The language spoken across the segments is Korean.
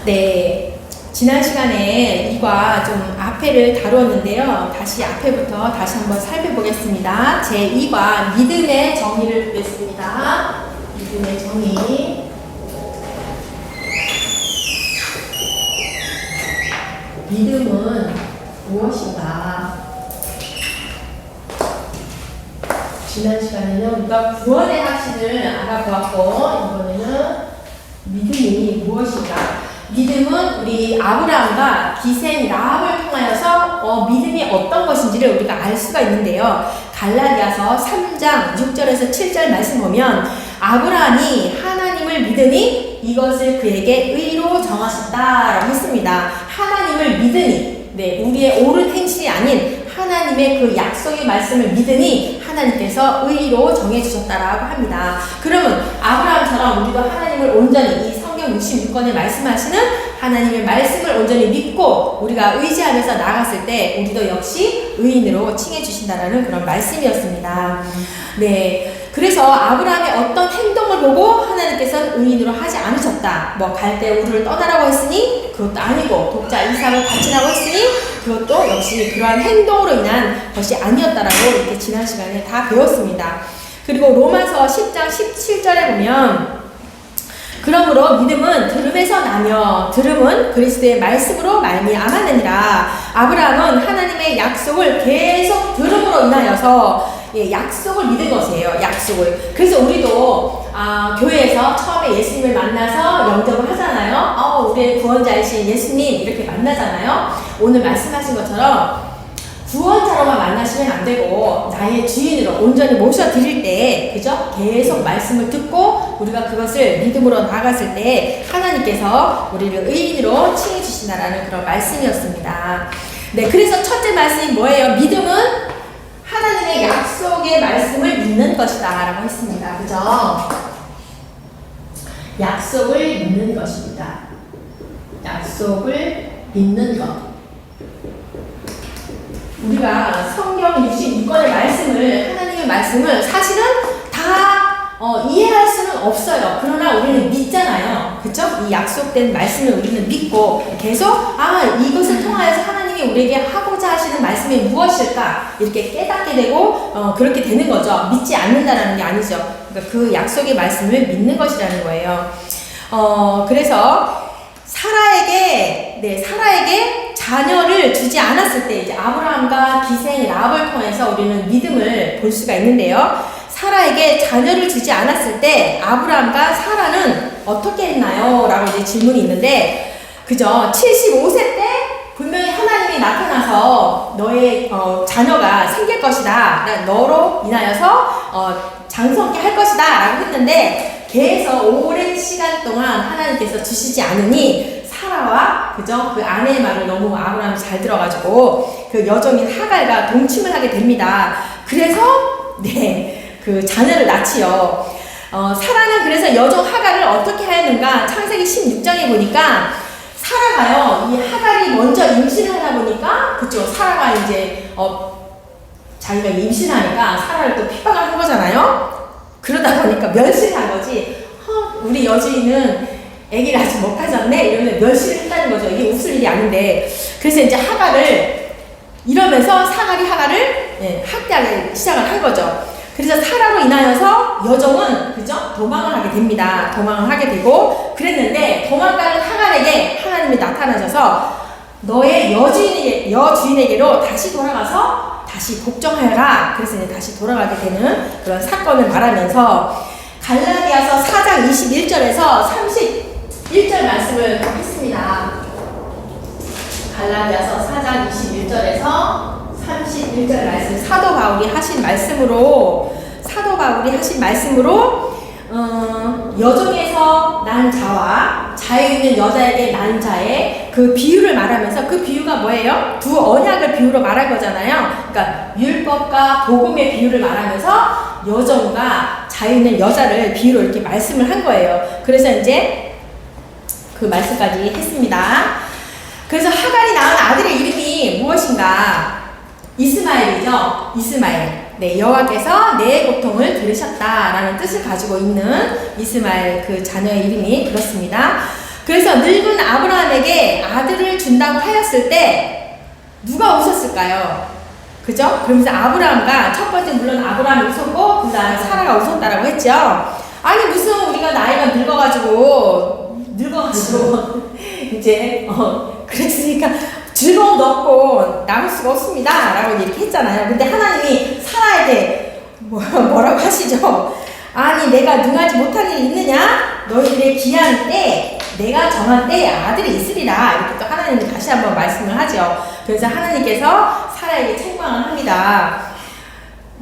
네, 지난 시간에 이과 좀 앞에를 다루었는데요. 다시 앞에부터 다시 한번 살펴보겠습니다. 제2과 믿음의 정의를 보겠습니다. 믿음의 정의. 믿음은 무엇인가? 지난 시간에는 우리가 구원의 확신을 알아보았고, 이번에는 믿음이 무엇인가? 믿음은 우리 아브라함과 기생 라합을 통하여서 믿음이 어떤 것인지를 우리가 알 수가 있는데요. 갈라디아서 3장 6절에서 7절 말씀 보면 아브라함이 하나님을 믿으니 이것을 그에게 의로 정하셨다라고 했습니다. 하나님을 믿으니, 네, 우리의 옳은 행실이 아닌 하나님의 그 약속의 말씀을 믿으니 하나님께서 의로 정해주셨다라고 합니다. 그러면 아브라함처럼 우리도 하나님을 온전히 이 성경 66권에 말씀하시는 하나님의 말씀을 온전히 믿고 우리가 의지하면서 나아갔을 때 우리도 역시 의인으로 칭해 주신다라는 그런 말씀이었습니다. 네. 그래서 아브라함의 어떤 행동을 보고 하나님께서는 의인으로 하지 않으셨다. 뭐 갈대 우르를 떠나라고 했으니 그것도 아니고 독자 이삭을 바치라고 했으니 그것도 역시 그러한 행동으로 인한 것이 아니었다라고 이렇게 지난 시간에 다 배웠습니다. 그리고 로마서 10장 17절에 보면 그러므로 믿음은 들음에서 나며 들음은 그리스도의 말씀으로 말미암았느니라. 아브라함은 하나님의 약속을 계속 들음으로 인하여서 약속을 믿은 것이에요. 약속을. 그래서 우리도 교회에서 처음에 예수님을 만나서 영접을 하잖아요. 우리의 구원자이신 예수님 이렇게 만나잖아요. 오늘 말씀하신 것처럼 구원자로만 만나시면 안 되고 나의 주인으로 온전히 모셔드릴 때, 그죠? 계속 말씀을 듣고 우리가 그것을 믿음으로 나아갔을 때 하나님께서 우리를 의인으로 칭해 주신다라는 그런 말씀이었습니다. 네, 그래서 첫째 말씀이 뭐예요? 믿음은 하나님의 약속의 말씀을 믿는 것이다 라고 했습니다. 그죠? 약속을 믿는 것입니다. 약속을 믿는 것. 우리가 성경 66권의 말씀을, 하나님의 말씀을 사실은 다 이해할 수는 없어요. 그러나 우리는 믿잖아요. 그쵸? 이 약속된 말씀을 우리는 믿고 계속 이것을 통하여서 하나님이 우리에게 하고자 하시는 말씀이 무엇일까? 이렇게 깨닫게 되고 그렇게 되는 거죠. 믿지 않는다라는 게 아니죠. 그러니까 그 약속의 말씀을 믿는 것이라는 거예요. 그래서 사라에게 자녀를 주지 않았을 때 이제 아브라함과 기생 라합을 통해서 우리는 믿음을 볼 수가 있는데요. 사라에게 자녀를 주지 않았을 때 아브라함과 사라는 어떻게 했나요? 라고 이제 질문이 있는데, 그죠? 75세 때 분명히 하나님이 나타나서 너의 자녀가 생길 것이다. 너로 인하여서 장성케 할 것이다. 라고 했는데 계속 오랜 시간 동안 하나님께서 주시지 않으니 사라와 그죠? 그 아내의 말을 너무 아브라함이 잘 들어가지고 그 여종인 하갈과 동침을 하게 됩니다. 그래서 그 자녀를 낳지요. 사라는 그래서 여종 하갈을 어떻게 하였는가? 창세기 16장에 보니까 사라가요, 이 하갈이 먼저 임신을 하다 보니까 그쵸? 사라가 이제 자기가 임신하니까 사라를 또 핍박을 한 거잖아요. 그러다 보니까 멸시를 한 거지. 우리 여주인은 아기를 아직 못 가졌네? 이러면 멸시를 했다는 거죠. 이게 웃을 일이 아닌데. 그래서 이제 하갈을, 이러면서 사갈이 하갈을 학대하기 시작을 한 거죠. 그래서 사라로 인하여서 여종은, 그죠? 도망을 하게 됩니다. 도망을 하게 되고, 그랬는데, 도망가는 하갈에게 하나님이 나타나셔서 너의 여주인에게로 다시 돌아가서 다시 복종하여라. 그래서 이제 다시 돌아가게 되는 그런 사건을 말하면서 갈라디아서 4장 21절에서 31절 말씀을 했습니다. 갈라디아서 4장 21절에서 31절 말씀, 사도 바울이 하신 말씀으로 여종에서 난 자와 자유 있는 여자에게 난 자의 그 비유를 말하면서, 그 비유가 뭐예요? 두 언약을 비유로 말할 거잖아요. 그러니까 율법과 복음의 비유를 말하면서 여종과 자유 있는 여자를 비유로 이렇게 말씀을 한 거예요. 그래서 이제 그 말씀까지 했습니다. 그래서 하갈이 낳은 아들의 이름이 무엇인가? 이스마엘이죠. 이스마엘. 네, 여호와께서 내 고통을 들으셨다라는 뜻을 가지고 있는 이스마엘 그 자녀의 이름이 그렇습니다. 그래서 늙은 아브라함에게 아들을 준다고 하였을 때 누가 웃었을까요? 그죠? 그러면서 아브라함과 첫 번째 물론 아브라함이 웃었고 그 다음에 사라가 웃었다라고 했죠. 아니 무슨 우리가 나이가 늙어가지고 이제 그랬으니까 즐거움도 없고 남을 수가 없습니다 라고 이렇게 했잖아요. 근데 하나님이 사라에게 뭐라고 하시죠? 아니 내가 능하지 못한 일이 있느냐? 너희들의 귀한 때 내가 정한 때에 아들이 있으리라 이렇게 또 하나님이 다시 한번 말씀을 하죠. 그래서 하나님께서 사라에게 책망을 합니다.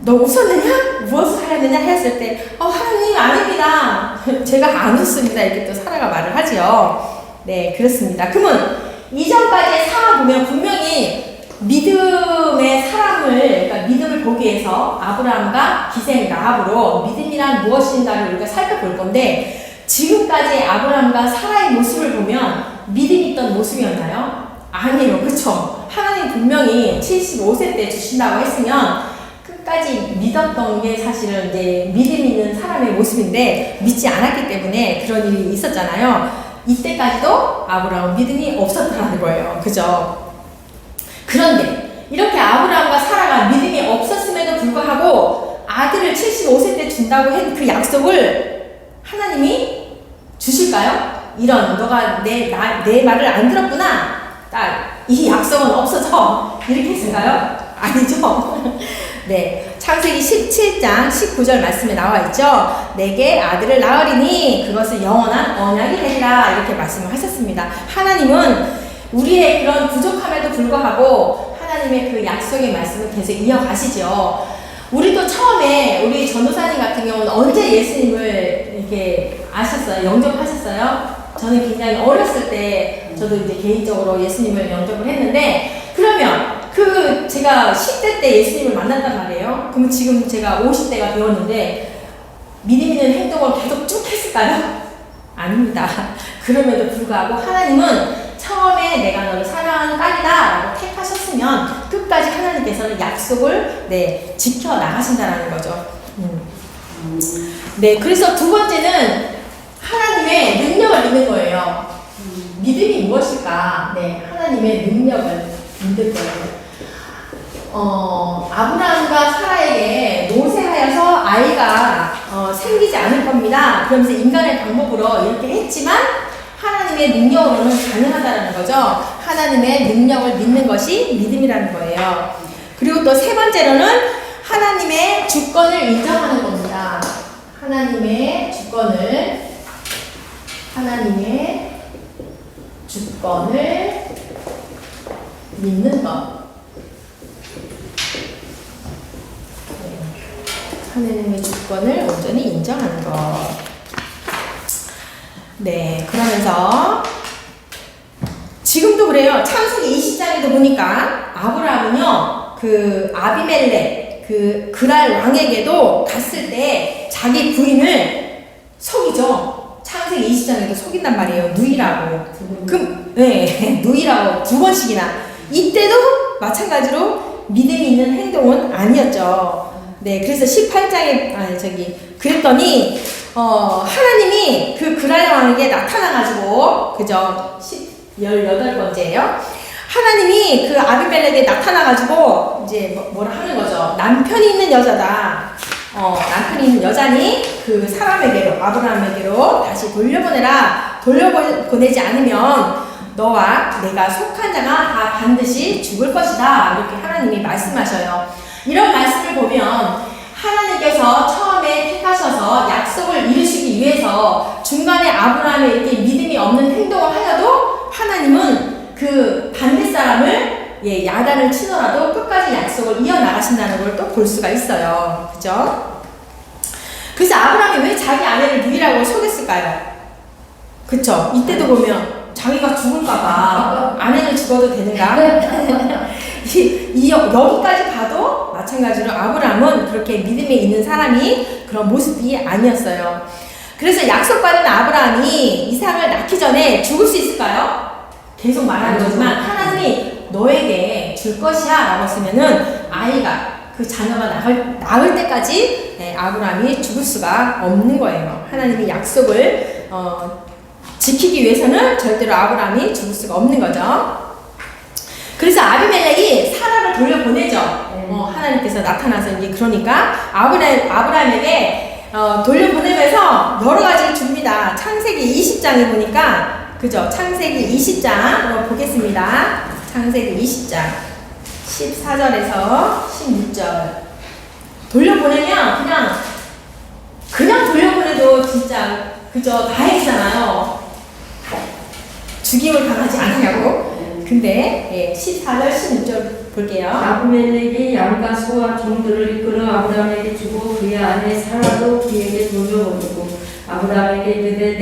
너 웃었느냐? 무엇을 하였느냐? 했을 때 하나님 아닙니다. 제가 안 웃습니다. 이렇게 또 사라가 말을 하죠. 네 그렇습니다. 그러면 이전까지의 상황 보면 분명히 믿음의 사람을 그러니까 믿음을 보기 위해서 아브라함과 기생 라합으로 믿음이란 무엇인가를 우리가 살펴볼 건데 지금까지 아브라함과 사라의 모습을 보면 믿음이 있던 모습이었나요? 아니에요. 그쵸? 하나님 분명히 75세 때 주신다고 했으면 끝까지 믿었던 게 사실은 이제 믿음 있는 사람의 모습인데 믿지 않았기 때문에 그런 일이 있었잖아요. 이때까지도 아브라함은 믿음이 없었다는 거예요. 그죠? 그런데 이렇게 아브라함과 사라가 믿음이 없었음에도 불구하고 아들을 75세 때 준다고 한 그 약속을 하나님이 주실까요? 이런 너가 내 말을 안 들었구나. 딸, 이 약속은 없어져. 이렇게 했을까요? 아니죠. 네, 창세기 17장 19절 말씀에 나와 있죠. 내게 아들을 낳으리니 그것은 영원한 언약이 되리라 이렇게 말씀을 하셨습니다. 하나님은 우리의 그런 부족함에도 불구하고 하나님의 그 약속의 말씀을 계속 이어가시죠. 우리도 처음에 우리 전도사님 같은 경우는 언제 예수님을 이렇게 아셨어요? 영접하셨어요? 저는 굉장히 어렸을 때 저도 이제 개인적으로 예수님을 영접을 했는데 그러면 제가 10대 때 예수님을 만났단 말이에요. 그럼 지금 제가 50대가 되었는데 믿음 있는 행동을 계속 쭉 했을까요? 아닙니다. 그럼에도 불구하고 하나님은 처음에 내가 너를 사랑하는 딸이다 라고 택하셨으면 끝까지 하나님께서는 약속을 지켜나가신다는 거죠. 네, 그래서 두 번째는 하나님의 능력을 믿는 거예요. 믿음이 무엇일까? 네, 하나님의 능력을 믿을 거예요. 아브라함과 사라에게 노쇠하여서 아이가 생기지 않을 겁니다. 그러면서 인간의 방법으로 이렇게 했지만 하나님의 능력으로는 가능하다는 거죠. 하나님의 능력을 믿는 것이 믿음이라는 거예요. 그리고 또 세 번째로는 하나님의 주권을 인정하는 겁니다. 하나님의 주권을 믿는 것. 하나님의 주권을 온전히 인정하는 것. 네, 그러면서 지금도 그래요. 창세기 20장에도 보니까 아브라함은요, 그 아비멜렉, 그 그랄 왕에게도 갔을 때 자기 부인을 속이죠. 창세기 20장에도 속인단 말이에요. 누이라고. 누이라고 2번씩이나. 이때도 마찬가지로 믿음이 있는 행동은 아니었죠. 네, 그래서 18장에, 그랬더니, 하나님이 그 그랄 왕에게 나타나가지고, 그죠? 18번째예요. 하나님이 그 아비멜렉에 나타나가지고, 이제 뭐라 하는 거죠. 남편이 있는 여자다. 남편이 있는 여자니 그 사람에게로, 아브라함에게로 다시 돌려보내지 않으면 너와 내가 속한 자가 다 반드시 죽을 것이다. 이렇게 하나님이 말씀하셔요. 이런 말씀을 보면 하나님께서 처음에 택하셔서 약속을 이루시기 위해서 중간에 아브라함의 이렇게 믿음이 없는 행동을 하여도 하나님은 그 반대 사람을 야단을 치더라도 끝까지 약속을 이어나가신다는 걸 또 볼 수가 있어요. 그죠? 그래서 아브라함이 왜 자기 아내를 누이라고 속였을까요? 그쵸? 이때도 보면 자기가 죽을까봐 아내는 죽어도 되는가? 여기까지 봐도 마찬가지로 아브라함은 그렇게 믿음에 있는 사람이 그런 모습이 아니었어요. 그래서 약속받은 아브라함이 이삭을 낳기 전에 죽을 수 있을까요? 계속 말하는 거지만 하나님이 너에게 줄 것이야 라고 했으면은 아이가 그 자녀가 낳을 때까지 아브라함이 죽을 수가 없는 거예요. 하나님이 약속을 지키기 위해서는 절대로 아브라함이 죽을 수가 없는 거죠. 그래서 아비멜렉이 사라를 돌려보내죠. 하나님께서 나타나서 이제 그러니까 아브라함에게 돌려보내면서 여러 가지를 줍니다. 창세기 20장에 보니까 그죠? 창세기 20장 보겠습니다. 창세기 20장 14절에서 16절 돌려보내면 그냥 돌려보내도 진짜 그죠? 다행이잖아요. 죽임을 당하지 않으려고. 근데 14절 16절 볼게요. 아비멜렉이 양과 소와 종들을 이끌어 아브라함에게 주고 그의 아내 사라도 그에게 돌려보내고 아브라함에게 이르되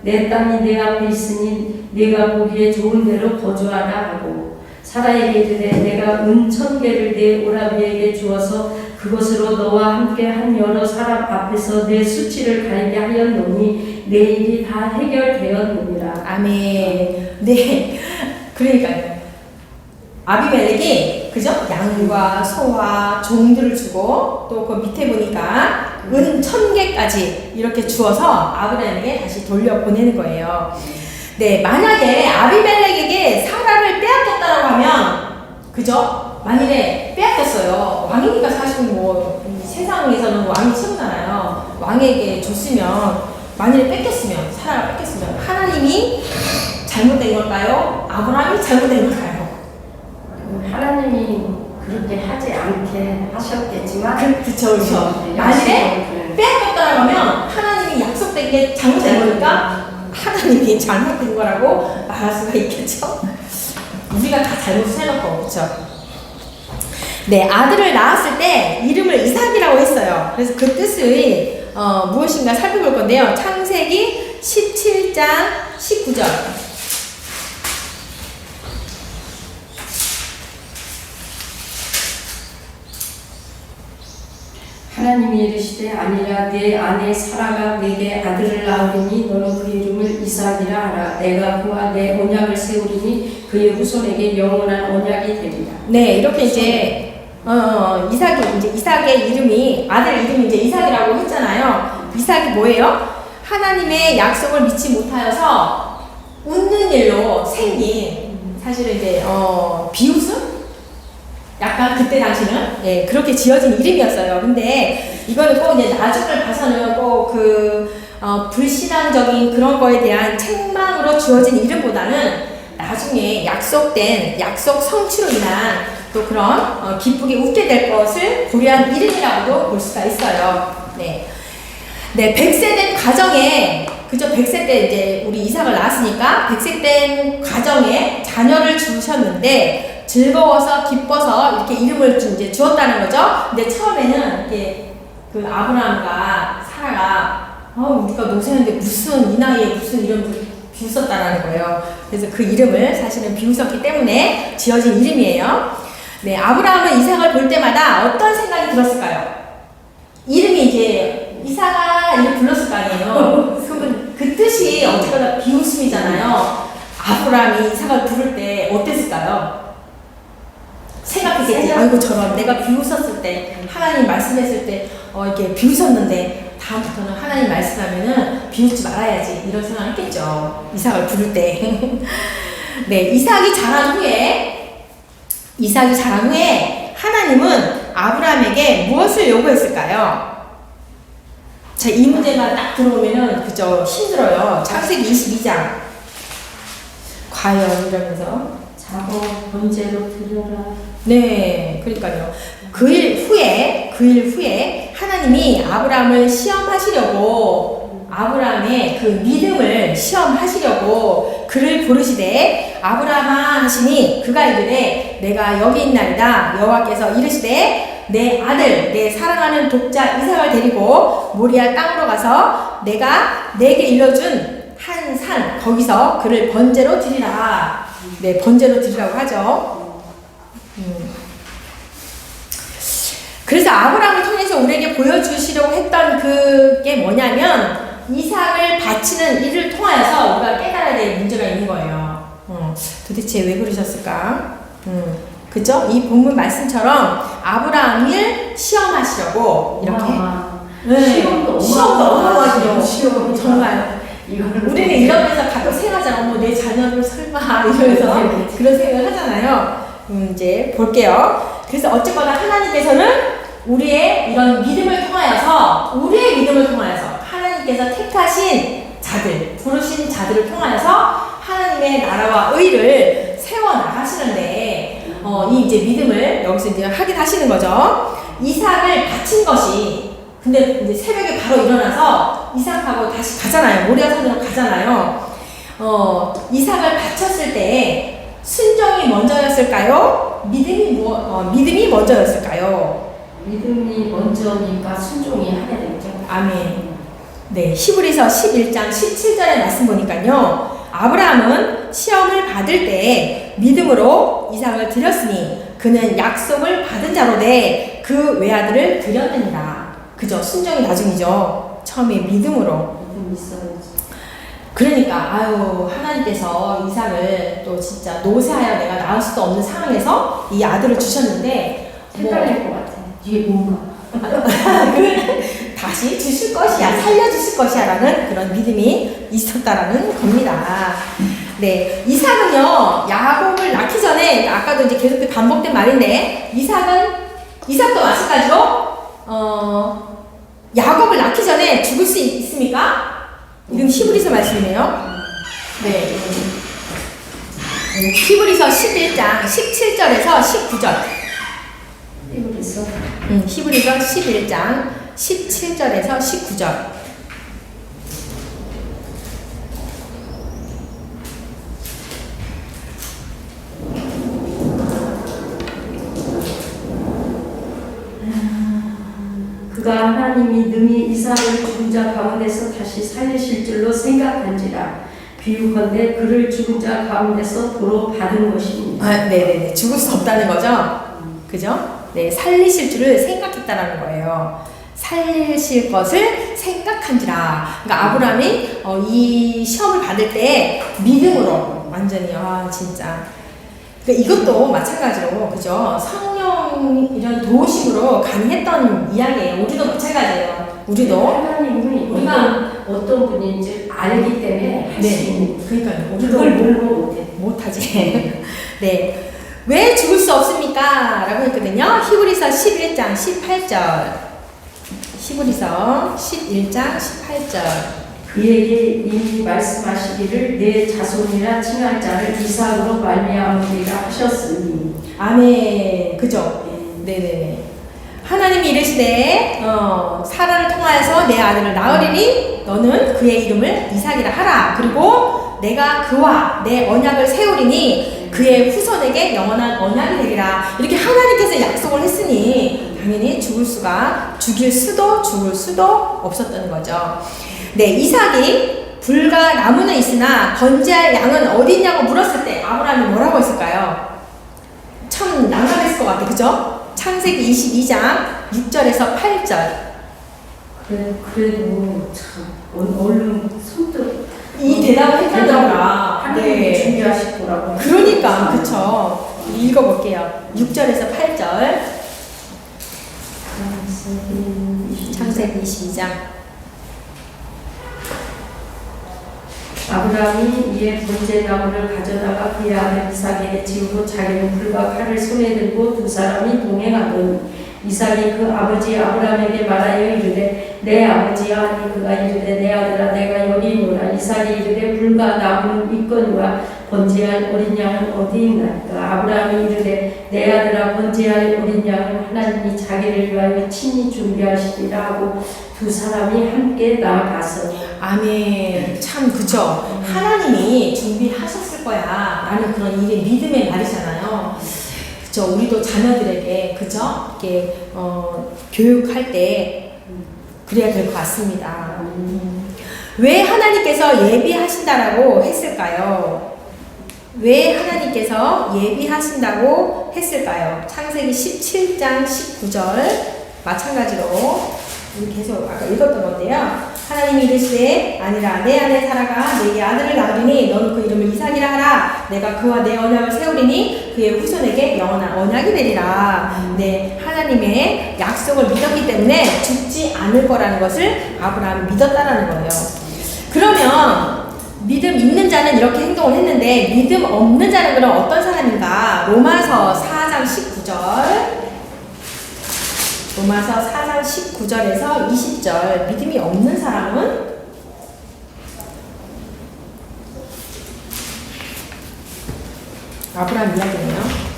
내 땅이 내 앞에 있으니 네가 보기에 좋은 데로 거주하라 하고 사라에게 이르되 내가 은 1000개를 내 오라비에게 주어서 그것으로 너와 함께 한 여러 사람 앞에서 내 수치를 가리게 하였노니 내 일이 다 해결되었느니라. 아멘. 네. 그러니까요. 아비멜렉이 그죠? 양과 소와 종들을 주고 또 그 밑에 보니까 은 1000개까지 이렇게 주어서 아브라함에게 다시 돌려보내는 거예요. 네, 만약에 아비멜렉에게 사라를 빼앗겼다라고 하면 그죠? 만일에 빼앗겼어요. 왕이니까 사실 뭐 세상에서는 왕이 최고잖아요. 왕에게 줬으면 만일에 뺏겼으면 사라가 뺏겼으면 하나님이 잘못된 걸까요? 아브라함이 잘못된 걸까요? 하나님이 그렇게 하지 않게 하셨겠지만 그쵸. 만일에 빼앗겼다라고 하면 하나님이 약속된 게 잘못된 거니까 하나님이 잘못된 거라고 말할 수가 있겠죠? 우리가 다 잘못을 해놓고 그쵸? 네, 아들을 낳았을 때 이름을 이삭이라고 했어요. 그래서 그 뜻을 무엇인가 살펴볼 건데요. 창세기 17장 19절 하나님이 이르시되 아니라 내 아내 사라가 내게 아들을 낳으리니 너는 그 이름을 이삭이라 하라. 내가 그와 내 언약을 세우리니 그의 후손에게 영원한 언약이 되리라. 네, 이렇게 이제 이삭의 이름이 아들 이름이 이제 이삭이라고 했잖아요. 이삭이 뭐예요? 하나님의 약속을 믿지 못하여서 웃는 일로 생긴 사실은 이제 비웃음? 약간 그때 당시는 그렇게 지어진 이름이었어요. 근데 이거는 꼭 이제 나중을 봐서는 꼭 불신앙적인 그런 거에 대한 책망으로 주어진 이름보다는 나중에 약속된 약속 성취로 인한 또 그런 기쁘게 웃게 될 것을 고려한 이름이라고도 볼 수가 있어요. 네, 100세 된 가정에 그죠? 100세 때 이제 우리 이삭을 낳았으니까 100세 된 가정에 자녀를 주셨는데 즐거워서 기뻐서 이렇게 이름을 이제 주었다는 거죠. 근데 처음에는 이렇게 그 아브라함과 사라가 우리가 노세는데 무슨 이 나이에 무슨 이름을 비웃었다라는 거예요. 그래서 그 이름을 사실은 비웃었기 때문에 지어진 이름이에요. 네, 아브라함은 이삭을 볼 때마다 어떤 생각이 들었을까요? 이름이 이제 이삭아 이렇게 불렀을 거 아니에요. 그 뜻이 어쨌거나 비웃음이잖아요. 아브라함이 이삭을 부를 때 어땠을까요? 생각했겠지. 아이고 저런 내가 비웃었을 때 하나님 말씀했을 때 이렇게 비웃었는데 다음부터는 하나님 말씀하면은 비웃지 말아야지 이런 생각을 했겠죠. 이삭을 부를 때. 네, 이삭이 자란 후에 하나님은 아브라함에게 무엇을 요구했을까요? 자, 이 문제만 딱 들어오면은 그죠 힘들어요. 창세기 22장 과연 이러면서 자고 번제로 드려라. 네, 그러니까요. 그 일 후에 하나님이 아브라함을 시험하시려고 아브라함의 그 믿음을 시험하시려고 그를 부르시되 아브라함아 하시니 그가 이르되 내가 여기 있나이다. 여호와께서 이르시되 내 아들 내 사랑하는 독자 이삭을 데리고 모리아 땅으로 가서 내가 내게 일러준 한 산 거기서 그를 번제로 드리라. 네, 번제로 드리라고 하죠. 그래서 아브라함을 통해서 우리에게 보여주시려고 했던 그게 뭐냐면 이삭을 바치는 일을 통하여서 우리가 깨달아야 될 문제가 있는 거예요. 도대체 왜 그러셨을까? 그죠? 이 본문 말씀처럼 아브라함을 시험하시려고 이렇게 시험도 어마어마하죠. 정말 우리는 이러면서 가끔 생각하잖아. 어머, 내 자녀를 설마 이러면서 그런 생각을 하잖아요. 이제 볼게요. 그래서 어쨌거나 하나님께서는 우리의 이런 믿음을 통하여서 하나님께서 택하신 자들, 부르신 자들을 통하여서 하나님의 나라와 의를 세워 나가시는데, 이 이제 믿음을 여기서 이제 확인하시는 거죠. 이삭을 바친 것이, 근데 이제 새벽에 바로 일어나서 이삭하고 다시 가잖아요. 모리아산으로 가잖아요. 이삭을 바쳤을 때 순종이 먼저였을까요? 믿음이 먼저였을까요? 믿음이 먼저니까 순종이 하게 되죠. 아멘. 네, 히브리서 11장 17절의 말씀 보니까요. 아브라함은 시험을 받을 때 믿음으로 이삭을 드렸으니 그는 약속을 받은 자로 돼 그 외아들을 드렸느니라. 그죠? 순종이 나중이죠. 처음에 믿음으로. 믿음 있어야지. 그러니까 하나님께서 이삭을 또 진짜 노쇠하여 내가 낳을 수도 없는 상황에서 이 아들을 주셨는데 헷갈릴 것 같아. 뒤에 뭔가. 다시 주실 것이야, 살려주실 것이야 라는 그런 믿음이 있었다라는 겁니다. 네, 이삭은요, 야곱을 낳기 전에, 아까도 이제 계속 반복된 말인데, 이삭도 마찬가지로, 야곱을 낳기 전에 죽을 수 있습니까? 이건 히브리서 말씀이네요. 네. 히브리서 11장 17절에서 19절. 히브리서 11장 17절에서 19절. 그가 하나님이 능히 이삭을 죽은 자 가운데서 다시 살리실 줄로 생각한지라. 비유컨대 그를 죽은 자 가운데서 도로 받은 것입니다. 네네네. 죽을 수 없다는 거죠? 그죠? 네, 살리실 줄을 생각했다라는 거예요. 살리실 것을 생각한지라. 그러니까 아브라함이 이 시험을 받을 때 믿음으로 완전히 진짜. 그러니까 이것도 마찬가지로 그죠? 성령 이런 도우심으로 가능했던 이야기예요. 우리도 마찬가지예요. 우리도 하나님은 우리가 어떤 분인지 알기 때문에 할 수 있는. 그러니까요. 우리도 그걸 모르고 못하지. 네. 왜 죽을 수 없습니까? 라고 했거든요. 히브리서 11장 18절. 히브리서 11장 18절. 그에게 이미 말씀하시기를 내 자손이라 칭할 자를 이삭으로 말미암으리라 하셨으니. 아멘. 그죠? 네네네. 하나님이 이르시되 사라를 통하여서 내 아들을 낳으리니 너는 그의 이름을 이삭이라 하라. 그리고 내가 그와 내 언약을 세우리니 그의 후손에게 영원한 언약이 되리라. 이렇게 하나님께서 약속을 했으니 당연히 죽을 수도 없었던 거죠. 네, 이삭이 불과 나무는 있으나 번제할 양은 어디 있냐고 물었을 때 아브라함이 뭐라고 했을까요? 참 난감했을 것 같아, 그죠? 창세기 22장 6절에서 8절. 그래도 참 얼른 손톱 이 대답을 했다더라. 하나님이 준비하실 거라고. 그러니까 그쵸. 읽어볼게요. 6절에서 8절. 창세기 22장. 아브라함이 이에 번제나무를 가져다가 그의 아들 이삭에게 지우고 자기는 불과 칼을 손에 들고 두 사람이 동행하더니 이삭이 그 아버지 아브라함에게 말하여 이르되 내 아버지야. 하니 그가 이르되 내 아들아 내가 여기 있노라. 이삭이 이르되 불과 나무는 있거니와 번제할 어린 양은 어디 있나이까. 아브라함이 이르되 내 아들아 번제할 어린 양은 하나님이 자기를 위하여 친히 준비하시리라 하고 두 사람이 함께 나아가서. 아멘. 참 그죠. 하나님이 준비하셨을 거야 라는 그런 이게 믿음의 말이잖아요. 그죠. 우리도 자녀들에게 그죠. 이렇게 교육할 때 그래야 될 것 같습니다. 왜 하나님께서 예비하신다라고 했을까요? 왜 하나님께서 예비하신다고 했을까요? 창세기 17장 19절 마찬가지로 계속 아까 읽었던 건데요. 하나님이 이르시되 아니라 내 안에 사라가 내게 아들을 낳으리니 너는 그 이름을 이삭이라 하라. 내가 그와 내 언약을 세우리니 그의 후손에게 영원한 언약이 되리라. 네, 하나님의 약속을 믿었기 때문에 죽지 않을 거라는 것을 아브라함이 믿었다라는 거예요. 그러면 믿음 있는 자는 이렇게 행동을 했는데 믿음 없는 자는 그럼 어떤 사람인가? 로마서 4장 19절. 로마서 4장 19절에서 20절. 믿음이 없는 사람은 아브라함 이야기네요.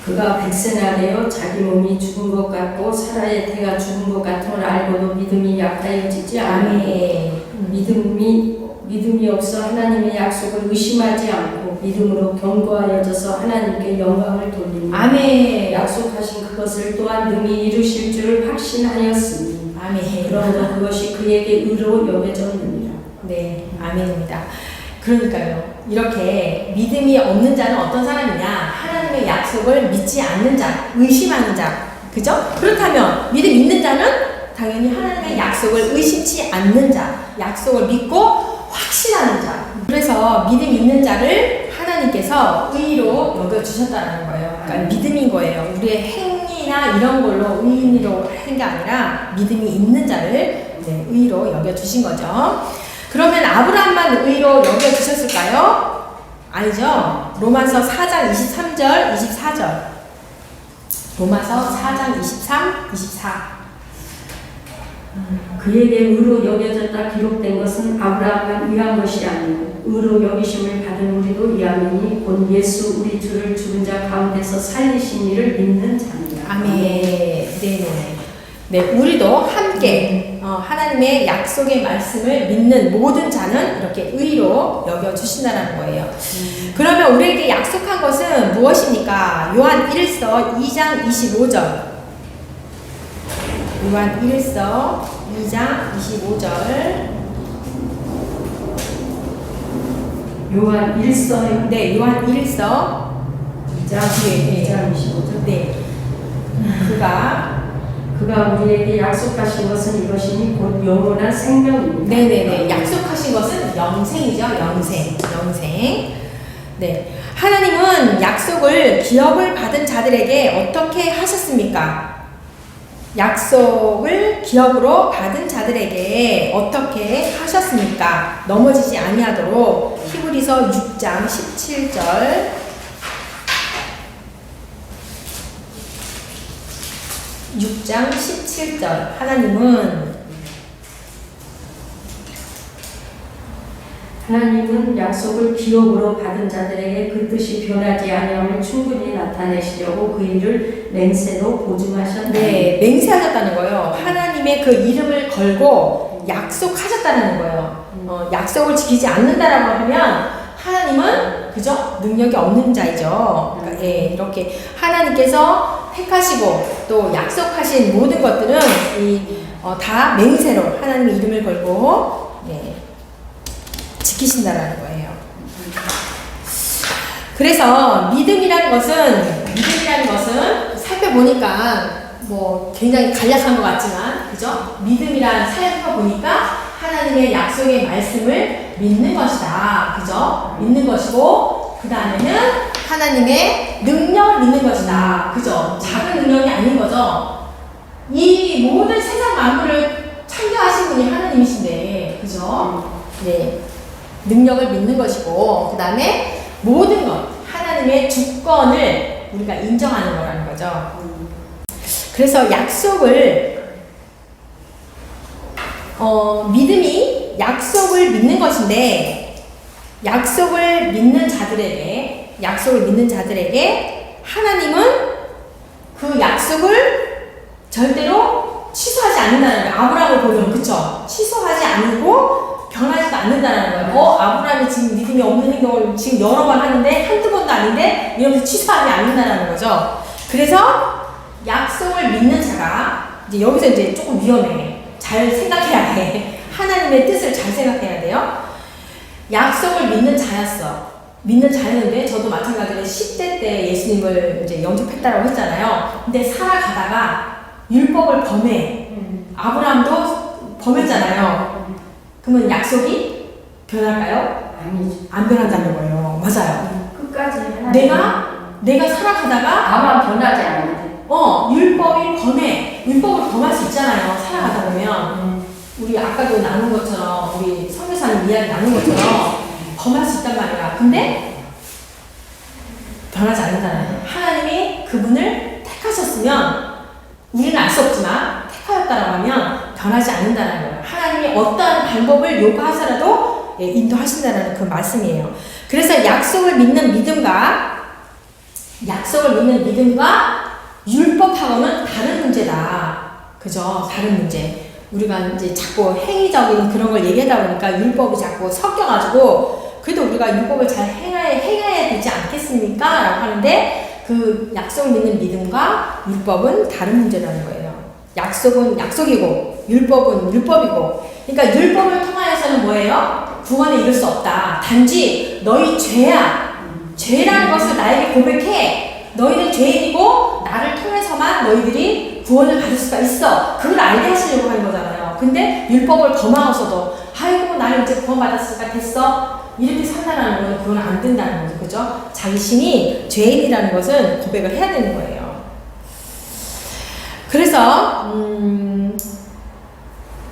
그가 백세나 되어 자기 몸이 죽은 것 같고 사라의 태가 죽은 것 같음을 알고도 믿음이 약하여지지 않으니 믿음이 없어 하나님의 약속을 의심하지 않고 믿음으로 견고하여져서 하나님께 영광을 돌리니 아멘. 약속하신 그것을 또한 능히 이루실 줄을 확신하였으니 아멘. 그러므로 그것이 그에게 의로 여겨졌느니라. 네, 아멘입니다. 그러니까요. 이렇게 믿음이 없는 자는 어떤 사람이냐? 하나님의 약속을 믿지 않는 자, 의심하는 자. 그죠? 그렇다면 믿음 있는 자는 당연히 하나님의 약속을 의심치 않는 자, 약속을 믿고 확신하는 자. 그래서 믿음 있는 자를 하나님께서 의로 여겨주셨다는 거예요. 그러니까 믿음인 거예요. 우리의 행위나 이런 걸로 의인으로 한 게 아니라 믿음이 있는 자를 의로 여겨주신 거죠. 그러면 아브라함만 의로 여겨주셨을까요? 아니죠. 로마서 4장 23절, 24절. 로마서 4장 23, 24. 그에게 의로 여겨졌다 기록된 것은 아브라함만 위한 것이 아니고 의로 여기심을 받은 우리도 위함이니 곧 예수 우리 주를 죽은 자 가운데서 살리신 이를 믿는 자입니다. 아멘. 네네. 네, 우리도 함께 하나님의 약속의 말씀을 믿는 모든 자는 이렇게 의로 여겨주신다는 거예요. 그러면 우리에게 약속한 것은 무엇입니까? 요한 1서 2장 25절. 요한 1서 2장 25절. 요한 1서요? 네, 요한 1서 2장 25절. 네. 그가 우리에게 약속하신 것은 이것이니 곧 영원한 생명입니다. 네네네. 약속하신 것은 영생이죠. 영생. 네. 하나님은 약속을 기업을 받은 자들에게 어떻게 하셨습니까? 약속을 기업으로 받은 자들에게 어떻게 하셨습니까? 넘어지지 아니하도록 히브리서 6장 17절 6장 17절 하나님은 약속을 기업으로 받은 자들에게 그 뜻이 변하지 아니함을 충분히 나타내시려고 그 일을 맹세로 보증하셨다. 네, 맹세하셨다는 거예요. 하나님의 그 이름을 걸고 약속하셨다는 거예요. 약속을 지키지 않는다라고 하면 하나님은 그죠? 능력이 없는 자이죠. 그러니까 이렇게 하나님께서 택하시고 또 약속하신 모든 것들은 다 맹세로 하나님의 이름을 걸고 지키신다라는 거예요. 그래서 믿음이라는 것은 살펴보니까 뭐 굉장히 간략한 것 같지만 그죠? 믿음이란 살펴보니까 하나님의 약속의 말씀을 믿는 것이다. 그죠? 믿는 것이고 그 다음에는 하나님의 능력을 믿는 것이다. 그죠? 작은 능력이 아닌 거죠. 이 모든 세상 만물을 창조하신 분이 하나님이신데 그죠? 네. 능력을 믿는 것이고 그 다음에 모든 것 하나님의 주권을 우리가 인정하는 거라는 거죠. 그래서 약속을 믿음이 약속을 믿는 것인데 약속을 믿는 자들에게 하나님은 그 약속을 절대로 취소하지 않는다는 거예요. 아브라함을 보면 그쵸? 취소하지 않고 변하지도 않는다는 거예요. 아브라함이 지금 믿음이 없는 행동을 지금 여러 번 하는데 한두 번도 아닌데 이러면서 취소하지 않는다는 거죠. 그래서 약속을 믿는 자가 이제 여기서 이제 조금 위험해. 잘 생각해야 돼. 하나님의 뜻을 잘 생각해야 돼요. 약속을 믿는 자였는데 저도 마찬가지로 10대 때 예수님을 이제 영접했다라고 했잖아요. 근데 살아가다가 율법을 범해. 아브라함도 범했잖아요. 그러면 약속이 변할까요? 아니죠. 안 변한다는 거예요. 맞아요. 끝까지 내가 살아가다가 아마 변하지 않는데 율법이 범해. 근데 율법을 범할 수 있잖아요. 살아가다 보면. 우리 아까도 나눈 것처럼, 우리 성교사님 이야기 나눈 것처럼 범할 수 있단 말이야. 근데 변하지 않는다는. 하나님이 그분을 택하셨으면 우리는 알 수 없지만 택하였다라고 하면 변하지 않는다는 거예요. 하나님이 어떠한 방법을 요구하셔라도 인도하신다는 그 말씀이에요. 그래서 약속을 믿는 믿음과 율법하고는 다른 문제다. 그죠? 다른 문제. 우리가 이제 자꾸 행위적인 그런 걸 얘기하다 보니까 율법이 자꾸 섞여가지고 그래도 우리가 율법을 잘 행해야 되지 않겠습니까? 라고 하는데 그 약속을 믿는 믿음과 율법은 다른 문제라는 거예요. 약속은 약속이고 율법은 율법이고, 그러니까 율법을 통하여서는 뭐예요? 구원에 이를 수 없다. 단지 너희 죄야. 죄라는 것을 나에게 고백해. 너희는 죄인이고 나를 통해서만 너희들이 구원을 받을 수가 있어. 그걸 알게 하시려고 하는 거잖아요. 근데 율법을 범하고서도 아이고 나는 이제 구원받았으니까 됐어. 이렇게 산다는 건 그건 안 된다는 거죠. 그죠? 자신이 죄인이라는 것은 고백을 해야 되는 거예요. 그래서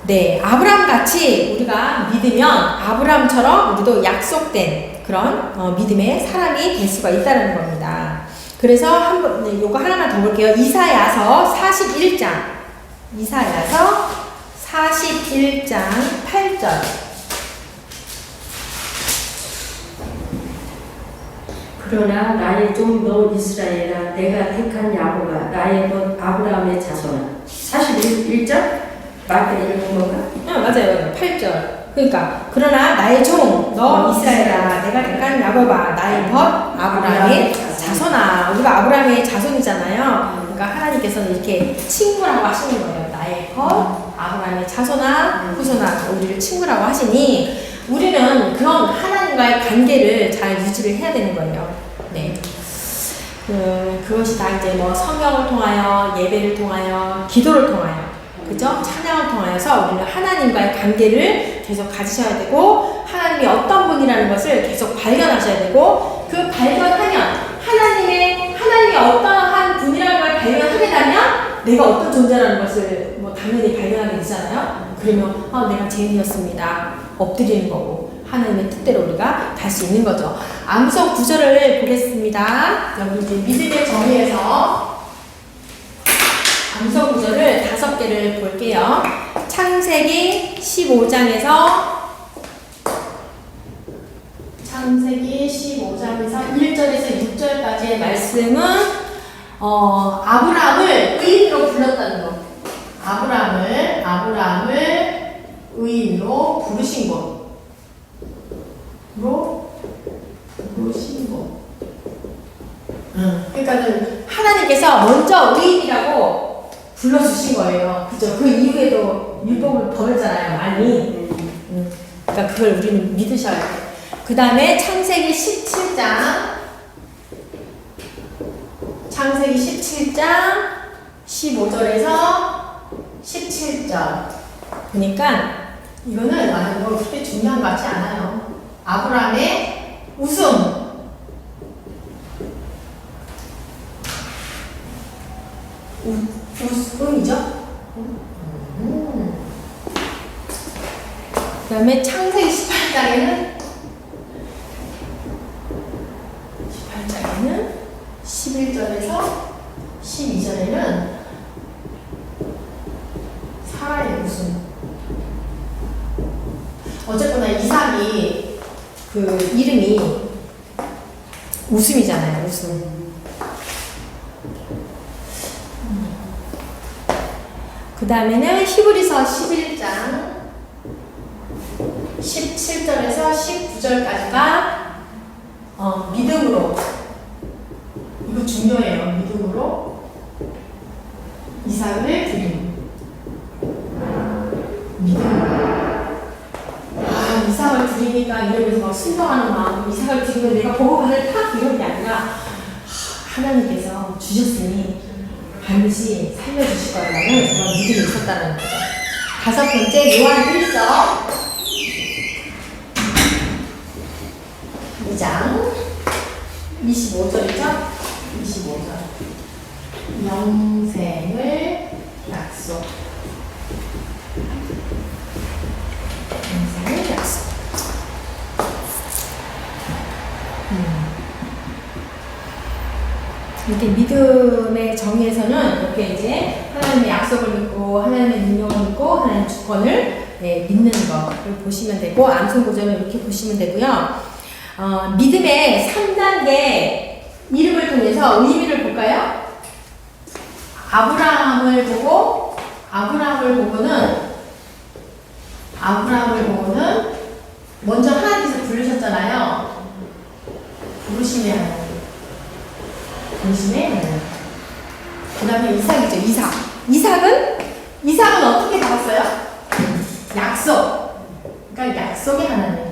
네, 아브라함 같이 우리가 믿으면 아브라함처럼 우리도 약속된 그런 믿음의 사람이 될 수가 있다는 겁니다. 그래서 한번 네, 요거 하나만 더 볼게요. 이사야서 41장 8절. 그러나 나의 종 너 이스라엘아, 내가 택한 야곱아, 나의 것 아브라함의 자손아. 41절? 맞게 읽은 건가? 맞아요. 8절. 그러니까 그러나 나의 종 너 이스라엘아, 내가 택한 야곱아, 나의 벗 아브라함의 자손아. 우리가 아브라함의 자손이잖아요. 그러니까 하나님께서는 이렇게 친구라고 하시는 거예요. 나의 벗 아브라함의 자손아, 후손아. 우리를 친구라고 하시니 우리는 그런 하나님과의 관계를 잘 유지를 해야 되는 거예요. 네. 그것이 다 이제 뭐 성경을 통하여, 예배를 통하여, 기도를 통하여, 그죠? 찬양을 통하여서 우리는 하나님과의 관계를 계속 가지셔야 되고, 하나님이 어떤 분이라는 것을 계속 발견하셔야 되고, 그 발견하면 하나님이 어떠한 분이라는 걸 발견하게 되면 내가 어떤 존재라는 것을 뭐 당연히 발견하게 되잖아요. 그러면 내가 죄인이었습니다. 엎드리는 거고 하나님의 뜻대로 우리가 갈 수 있는 거죠. 암송 구절을 보겠습니다. 여기 이제 믿음의 정의에서 암송 구절을 5개를 볼게요. 창세기 15장에서 1절에서 6절까지의 말씀은 아브라함을 의인으로 불렀다는 거. 아브라함을 의인으로 부르신 거. 그러니까는 하나님께서 먼저 의인이라고 불러주신 거예요. 그죠? 그 이후에도 율법을 범했잖아요, 많이. 그러니까 그걸 우리는 믿으셔야 돼요. 그 다음에 창세기 17장 15절에서 17절. 그러니까 이거는 뭐 그렇게 중요한 것 같지 않아요. 아브라함의 웃음이죠? 그 다음에 창세기 18장에는 11절에서 12절에는 사라의 웃음. 어쨌거나 이삭이 그 이름이 웃음이잖아요. 웃음. 그 다음에는 히브리서 11장 17절에서 19절까지가 믿음으로, 이거 중요해요. 믿음으로 이삭을 드림. 믿음으로. 이삭을 드리니까 이러면서 막 순종하는 마음, 이삭을 드리면 내가 보고받을까? 이런 게 아니라 하나님께서 주셨으니 반드시 살려주실 거라는 그런 믿음이 있었다는 거죠. 5번째, 요한 1서 2장 25절이죠? 25절. 영생을 낳게 약속. 감사의 약속. 이렇게 믿음의 정의에서는 이렇게 이제 하나님의 약속을 믿고 하나님의 능력을 믿고 하나님의 주권을 믿는 것을 보시면 되고 암송구절은 이렇게 보시면 되고요. 믿음의 3단계 이름을 통해서 의미를 볼까요? 아브라함을 보고는 먼저 하나님께서 부르셨잖아요. 부르심의 하나님. 그 다음에 이삭이죠. 이삭은 어떻게 받았어요? 약속. 그러니까 약속의 하나님.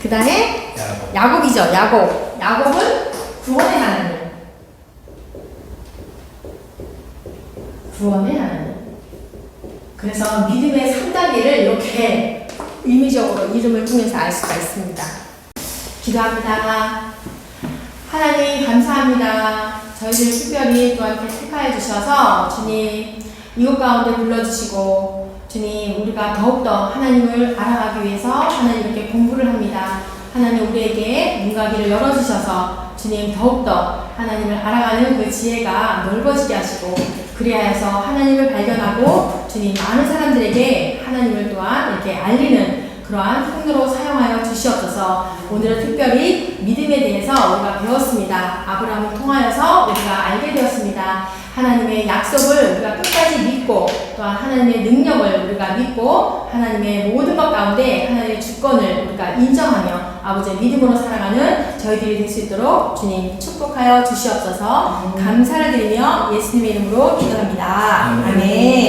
그 다음에 야곱이죠. 야곱은 구원의 하나님. 그래서 믿음의 3단계를 이렇게 의미적으로 이름을 통해서 알 수가 있습니다. 기도합니다. 하나님 감사합니다. 저희들 특별히 또 이렇게 택하여 주셔서 주님 이곳 가운데 불러주시고 주님 우리가 더욱더 하나님을 알아가기 위해서 하나님 이렇게 공부를 합니다. 하나님 우리에게 눈가기를 열어주셔서 주님 더욱더 하나님을 알아가는 그 지혜가 넓어지게 하시고 그리하여서 하나님을 발견하고 주님 많은 사람들에게 하나님을 또한 이렇게 알리는 그러한 통로로 사용하여 주시옵소서. 오늘은 특별히 믿음에 대해서 우리가 배웠습니다. 아브라함을 통하여서 우리가 알게 되었습니다. 하나님의 약속을 우리가 끝까지 믿고 또한 하나님의 능력을 우리가 믿고 하나님의 모든 것 가운데 하나님의 주권을 우리가 인정하며 아버지의 믿음으로 살아가는 저희들이 될 수 있도록 주님 축복하여 주시옵소서. 감사를 드리며 예수님의 이름으로 기도합니다. 아멘.